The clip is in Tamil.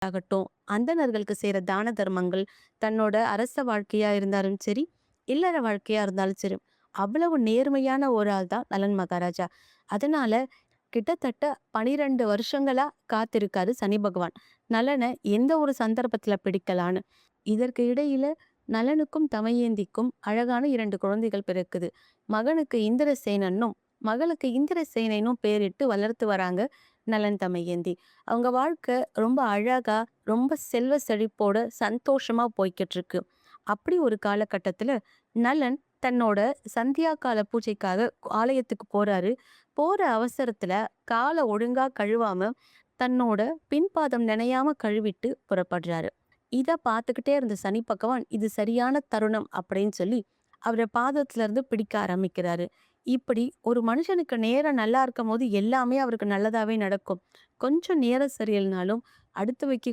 ஆகட்டும், அந்தணர்களுக்கு செய்ற தான தர்மங்கள், தன்னோட அரச வாழ்க்கையா இருந்தாலும் சரி, இல்லற வாழ்க்கையா இருந்தாலும் சரி, அவ்வளவு நேர்மையான ஒரு ஆள் தான் நலன் மகாராஜா. அதனால கிட்டத்தட்ட 12 வருஷங்களா காத்திருக்காரு சனி பகவான். நலன எந்த ஒரு சந்தர்ப்பத்துல பிடிக்கலான்னு. இதற்கு இடையில நலனுக்கும் தமயந்திக்கும் அழகான 2 குழந்தைகள் பிறக்குது. மகனுக்கு இந்திரசேனனும், மகளுக்கு இந்திரசேனைனும் பேரிட்டு வளர்த்து வராங்க நலன் தமயந்தி. அவங்க வாழ்க்கை ரொம்ப அழகா, ரொம்ப செல்வ செழிப்போட சந்தோஷமா போய்க்கிட்டு இருக்கு. அப்படி ஒரு காலகட்டத்துல நலன் தன்னோட சந்தியா கால பூஜைக்காக ஆலயத்துக்கு போறாரு. போற அவசரத்துல கால ஒழுங்கா கழுவாம தன்னோட பின்பாதம் நனையாம கழுவிட்டு புறப்படுறாரு. இத பார்த்துக்கிட்டே இருந்த சனி பகவான் இது சரியான தருணம் அப்படின்னு சொல்லி அவர பாதத்துல இருந்து பிடிக்க ஆரம்பிக்கிறாரு. இப்படி ஒரு மனுஷனுக்கு நேரம் நல்லா இருக்கும்போது எல்லாமே அவருக்கு நல்லதாவே நடக்கும். கொஞ்சம் நேரம் சரியில்லைனாலும் அடுத்து வைக்க